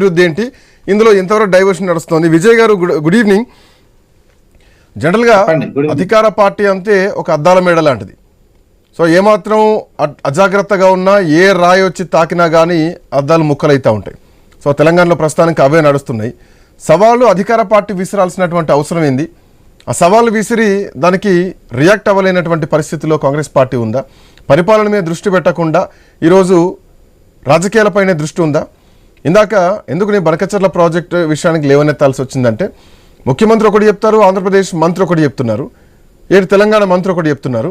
అభివృద్ధి ఏంటి, ఇందులో ఎంతవరకు డైవర్షన్ నడుస్తుంది? విజయ్ గారు గుడ్ ఈవినింగ్. జనరల్గా అధికార పార్టీ అంతే ఒక అద్దాల మేడ లాంటిది. సో ఏమాత్రం అజాగ్రత్తగా ఉన్నా ఏ రాయి వచ్చి తాకినా కానీ అద్దాలు ముక్కలైతూ ఉంటాయి. సో తెలంగాణలో ప్రస్తుతానికి అవే నడుస్తున్నాయి. సవాళ్ళు అధికార పార్టీ విసిరాల్సినటువంటి అవసరం ఏంది? ఆ సవాళ్ళు విసిరి దానికి రియాక్ట్ అవ్వలేనటువంటి పరిస్థితిలో కాంగ్రెస్ పార్టీ ఉందా? పరిపాలన మీద దృష్టి పెట్టకుండా ఈరోజు రాజకీయాలపైనే దృష్టి ఉందా? ఇందాక ఎందుకు నేను బనకచర్ల ప్రాజెక్టు విషయానికి లేవనెత్తాల్సి వచ్చిందంటే, ముఖ్యమంత్రి ఒకటి చెప్తారు, ఆంధ్రప్రదేశ్ మంత్రి ఒకటి చెప్తున్నారు, తెలంగాణ మంత్రి ఒకటి చెప్తున్నారు,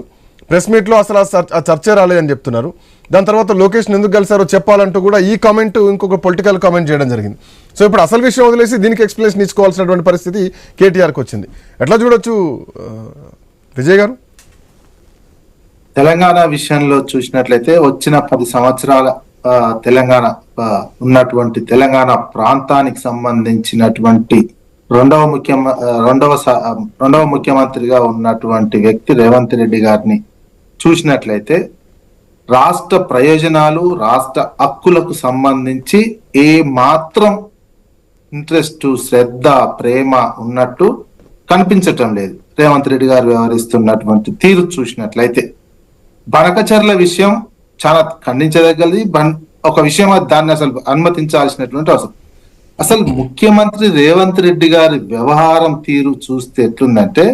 ప్రెస్ మీట్లో అసలు ఆ చర్చే రాలేదని చెప్తున్నారు. దాని తర్వాత లోకేష్ని ఎందుకు కలిసారో చెప్పాలంటూ కూడా ఈ కామెంట్ ఇంకొక పొలిటికల్ కామెంట్ చేయడం జరిగింది. సో ఇప్పుడు అసలు విషయం వదిలేసి దీనికి ఎక్స్ప్లెనేషన్ ఇచ్చుకోవాల్సినటువంటి పరిస్థితి కేటీఆర్కి వచ్చింది. ఎట్లా చూడొచ్చు విజయ్ గారు? తెలంగాణ విషయంలో చూసినట్లయితే వచ్చిన 10 సంవత్సరాల తెలంగాణ ఉన్నటువంటి తెలంగాణ ప్రాంతానికి సంబంధించినటువంటి రెండవ ముఖ్యమంత్రిగా ఉన్నటువంటి వ్యక్తి రేవంత్ రెడ్డి గారిని చూసినట్లయితే రాష్ట్ర ప్రయోజనాలు, రాష్ట్ర హక్కులకు సంబంధించి ఏ మాత్రం ఇంట్రెస్ట్, శ్రద్ధ, ప్రేమ ఉన్నట్టు కనిపించటం లేదు. రేవంత్ రెడ్డి గారు వ్యవహరిస్తున్నటువంటి తీరు చూసినట్లయితే బనకచర్ల విషయం చాలా ఖండించదగ్గది. ఒక విషయం దాన్ని అసలు అనుమతించాల్సినటువంటి అవసరం. అసలు ముఖ్యమంత్రి రేవంత్ రెడ్డి గారి వ్యవహారం తీరు చూస్తే ఎట్లుందంటే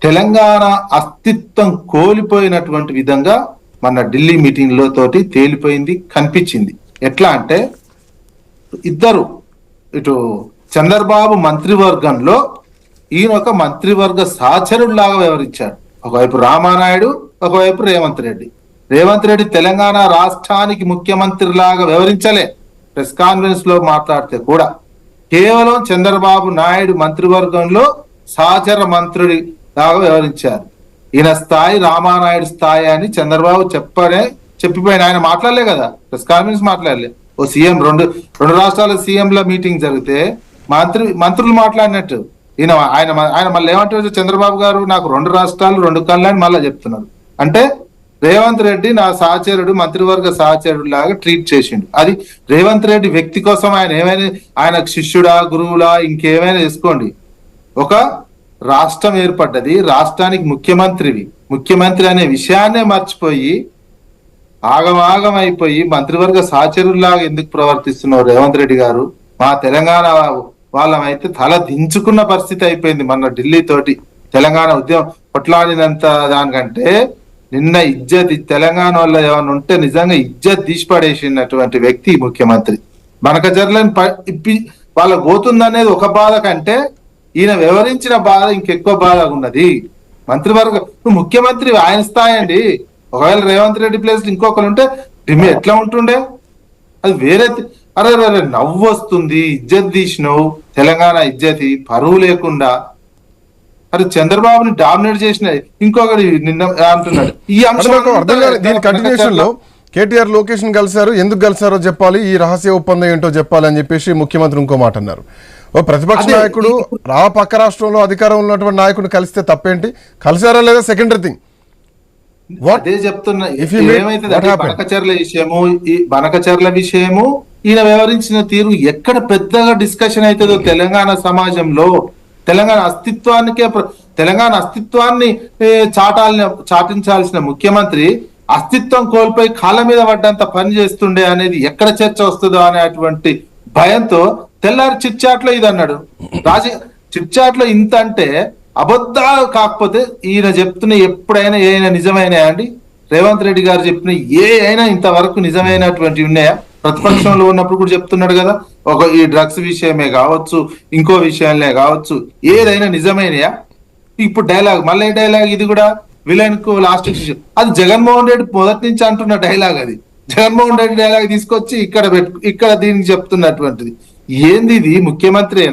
తెలంగాణ అస్తిత్వం కోల్పోయినటువంటి విధంగా మన ఢిల్లీ మీటింగ్ లో తోటి తేలిపోయింది, కనిపించింది. ఎట్లా అంటే ఇద్దరు, ఇటు చంద్రబాబు మంత్రివర్గంలో ఈయన ఒక మంత్రివర్గ సహచరుడిలాగా వ్యవహరించాడు. ఒకవైపు రామానాయుడు, ఒకవైపు రేవంత్ రెడ్డి. రేవంత్ రెడ్డి తెలంగాణ రాష్ట్రానికి ముఖ్యమంత్రి లాగా వ్యవహరించలే. ప్రెస్ కాన్ఫరెన్స్ లో మాట్లాడితే కూడా కేవలం చంద్రబాబు నాయుడు మంత్రివర్గంలో సహచర మంత్రుడి లాగా వ్యవహరించారు. ఈయన స్థాయి రామానాయుడు స్థాయి అని చంద్రబాబు చెప్పిపోయిన ఆయన మాట్లాడలే కదా, ప్రెస్ కాన్ఫరెన్స్ మాట్లాడలే. ఓ సీఎం రెండు రాష్ట్రాల సీఎంల మీటింగ్ జరిగితే మంత్రులు మాట్లాడినట్టు ఆయన మళ్ళీ ఏమంటారు, చంద్రబాబు గారు నాకు 2 రాష్ట్రాలు 2 కళ్ళు అని మళ్ళీ చెప్తున్నారు. అంటే రేవంత్ రెడ్డి నా సహచరుడు, మంత్రివర్గ సహచరుడు లాగా ట్రీట్ చేసిండు. అది రేవంత్ రెడ్డి వ్యక్తి కోసం ఆయన శిష్యుడా, గురువులా, ఇంకేమైనా చేసుకోండి. ఒక రాష్ట్రం ఏర్పడ్డది, రాష్ట్రానికి ముఖ్యమంత్రి అనే విషయాన్నే మర్చిపోయి ఆగమాగం అయిపోయి మంత్రివర్గ సహచరులాగా ఎందుకు ప్రవర్తిస్తున్నారు రేవంత్ రెడ్డి గారు? మా తెలంగాణ వాళ్ళమైతే తల దించుకున్న పరిస్థితి అయిపోయింది. మన ఢిల్లీ తోటి తెలంగాణ ఉద్యమం కొట్లాడినంత దానికంటే నిన్న తెలంగాణ వల్ల ఏమైనా ఉంటే నిజంగా ఇజ్జత్ తీసిపడేసినటువంటి వ్యక్తి ముఖ్యమంత్రి. బనకచర్లను వాళ్ళకు పోతుందనేది ఒక బాధ కంటే ఈయన వ్యవహరించిన బాధ ఇంకెక్కువ బాధ ఉన్నది. మంత్రివర్గ ముఖ్యమంత్రి ఆయన స్థాయి అండి. ఒకవేళ రేవంత్ రెడ్డి ప్లేస్ ఇంకొకరు ఉంటే ఎట్లా ఉంటుండే? అది వేరే. అరే నవ్వు వస్తుంది, ఇజ్జత్ తీసినావు, తెలంగాణ ఇజ్జతి పరువు లేకుండా. అరే చంద్రబాబుని డామినేట్ చేసిన ఇంకొకటి నిన్న అంటున్నాడు. ఈ దీని కంటిన్యూషన్ లో కేటీఆర్ లోకేష్ కలిసారు, ఎందుకు కలిసారో చెప్పాలి, ఈ రహస్య ఒప్పందం ఏంటో చెప్పాలి అని చెప్పేసి ముఖ్యమంత్రి ఇంకో మాట అన్నారు. ఓ ప్రతిపక్ష నాయకుడు పక్క రాష్ట్రంలో అధికారం ఉన్నటువంటి నాయకుడిని కలిస్తే తప్పేంటి? కలిసారా లేదా సెకండరీ థింగ్. అదే చెప్తున్నా. ఏమైతే బనకచర్ల విషయము ఈయన వ్యవహరించిన తీరు ఎక్కడ పెద్దగా డిస్కషన్ అవుతుందో తెలంగాణ సమాజంలో, తెలంగాణ అస్తిత్వాన్ని చాటించాల్సిన ముఖ్యమంత్రి అస్తిత్వం కోల్పోయి కాళ్ళ మీద పడ్డంత పని చేస్తుండే అనేది ఎక్కడ చర్చ వస్తుందో అనేటువంటి భయంతో తెల్లారి చిట్చాట్లో ఇది అన్నాడు. చిట్చాట్లో ఇంత అంటే అబద్ధాలు కాకపోతే ఈయన చెప్తున్న ఎప్పుడైనా ఏమైనా నిజమైనా అండి? రేవంత్ రెడ్డి గారు చెప్పిన ఏ అయినా ఇంతవరకు నిజమైనటువంటి ఉన్నాయా? ప్రతిపక్షంలో ఉన్నప్పుడు కూడా చెప్తున్నాడు కదా, ఈ డ్రగ్స్ విషయమే కావచ్చు, ఇంకో విషయాలే కావచ్చు, ఏదైనా నిజమైనయా? ఇప్పుడు మళ్ళీ డైలాగ్ ఇది కూడా విలన్ కు లాస్ట్ అది జగన్మోహన్ రెడ్డి మొదటి నుంచి అంటున్న డైలాగ్. అది జగన్మోహన్ రెడ్డి డైలాగ్ తీసుకొచ్చి ఇక్కడ దీనికి చెప్తున్నటువంటిది. ఏంది ఇది? ముఖ్యమంత్రి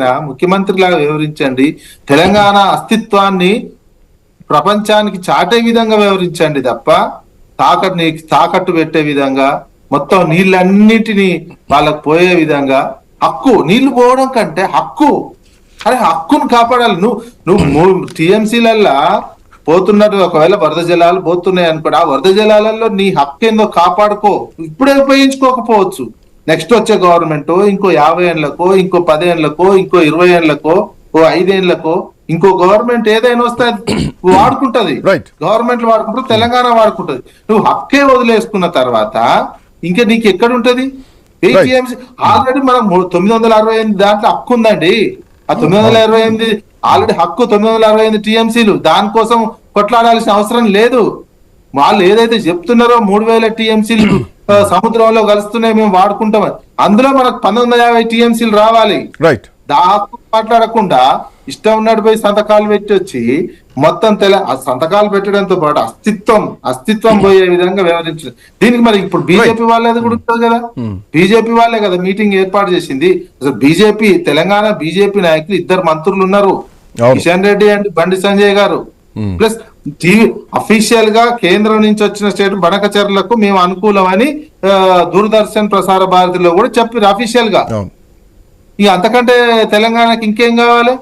లాగా వివరించండి. తెలంగాణ అస్తిత్వాన్ని ప్రపంచానికి చాటే విధంగా వివరించండి తప్ప తాకట్టు పెట్టే విధంగా, మొత్తం నీళ్ళన్నిటినీ వాళ్ళకు పోయే విధంగా, నీళ్లు పోవడం కంటే హక్కును కాపాడాలి. నువ్వు టీఎంసీలల్లా పోతున్నట్టు ఒకవేళ వరద జలాలు పోతున్నాయి అనుకో, ఆ వరద జలాలలో నీ హక్కు ఏందో కాపాడుకో. ఇప్పుడే ఉపయోగించుకోకపోవచ్చు, నెక్స్ట్ వచ్చే గవర్నమెంట్ ఇంకో 50 ఏళ్లకో, ఇంకో 10 ఏళ్లకో, ఇంకో 20 ఏళ్లకో, ఓ 5 ఏళ్లకో ఇంకో గవర్నమెంట్ ఏదైనా వస్తే వాడుకుంటది. Right. గవర్నమెంట్ వాడుకుంటారు, తెలంగాణ వాడుకుంటది. నువ్వు హక్కే వదిలేసుకున్న తర్వాత ఇంకా నీకు ఎక్కడ ఉంటది? టీఎంసీ ఆల్రెడీ మనం 968 దాంట్లో హక్కు ఉందండి. ఆ 928 ఆల్రెడీ హక్కు 968 టీఎంసీలు, దానికోసం కొట్లాడాల్సిన అవసరం లేదు. వాళ్ళు ఏదైతే చెప్తున్నారో 3000 టీఎంసీలు సముద్రంలో కలుస్తున్నాయి మేము వాడుకుంటామని, అందులో మనకు 1950 టీఎంసీలు రావాలి. రైట్. దాకు మాట్లాడకుండా ఇష్టం ఉన్నట్టు పోయి సంతకాలు పెట్టి వచ్చి మొత్తం సంతకాలు పెట్టడంతో పాటు అస్తిత్వం పోయే విధంగా వ్యవహరించారు. దీనికి మరి ఇప్పుడు బీజేపీ వాళ్ళది కూడా ఉంటుంది కదా, బీజేపీ వాళ్ళే కదా మీటింగ్ ఏర్పాటు చేసింది. అసలు బీజేపీ తెలంగాణ బీజేపీ నాయకులు 2 మంత్రులు ఉన్నారు, కిషన్ రెడ్డి అండ్ బండి సంజయ్ గారు. ప్లస్ టీవీ అఫీషియల్ గా కేంద్రం నుంచి వచ్చిన స్టేట్ బనకచర్లకు మేము అనుకూలమని దూరదర్శన్ ప్రసార భారతిలో కూడా చెప్పారు అఫీషియల్ గా. ఇక అంతకంటే తెలంగాణకి ఇంకేం కావాలి?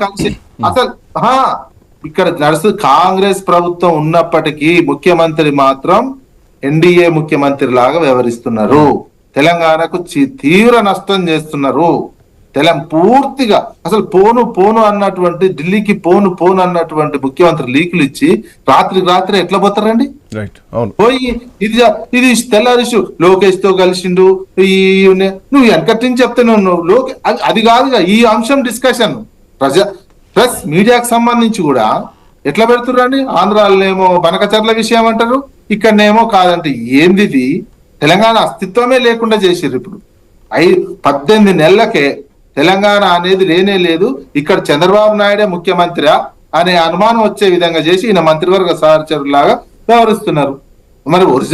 కలిసి అసలు ఇక్కడ నడుస్తు కాంగ్రెస్ ప్రభుత్వం ఉన్నప్పటికీ ముఖ్యమంత్రి మాత్రం ఎన్డీఏ ముఖ్యమంత్రి లాగా వ్యవహరిస్తున్నారు. తెలంగాణకు తీవ్ర నష్టం చేస్తున్నారు. పూర్తిగా అసలు పోను అన్నటువంటి ఢిల్లీకి పోను అన్నటువంటి ముఖ్యమంత్రి లీకులు ఇచ్చి రాత్రి ఎట్లా పోతారండి? పోయి ఇది తెల్లారిషు లోకేష్ తో కలిసిండు, నువ్వు వెనకటి నుంచి చెప్తున్నావు అది కాదుగా ఈ అంశం డిస్కషన్ ప్లస్ మీడియాకు సంబంధించి కూడా ఎట్లా పెడుతుర్రండి? ఆంధ్రాలోనేమో బనకచర్ల విషయం అంటారు, ఇక్కడనేమో కాదంటే ఏంది ఇది? తెలంగాణ అస్తిత్వమే లేకుండా చేసిర్రు. ఇప్పుడు 18 నెలలకే తెలంగాణ అనేది లేనే లేదు, ఇక్కడ చంద్రబాబు నాయుడే ముఖ్యమంత్రి అనే అనుమానం వచ్చే విధంగా చేసి ఈయన మంత్రివర్గ సహచరులాగా వ్యవహరిస్తున్నారు. మరి ఒరిజినల్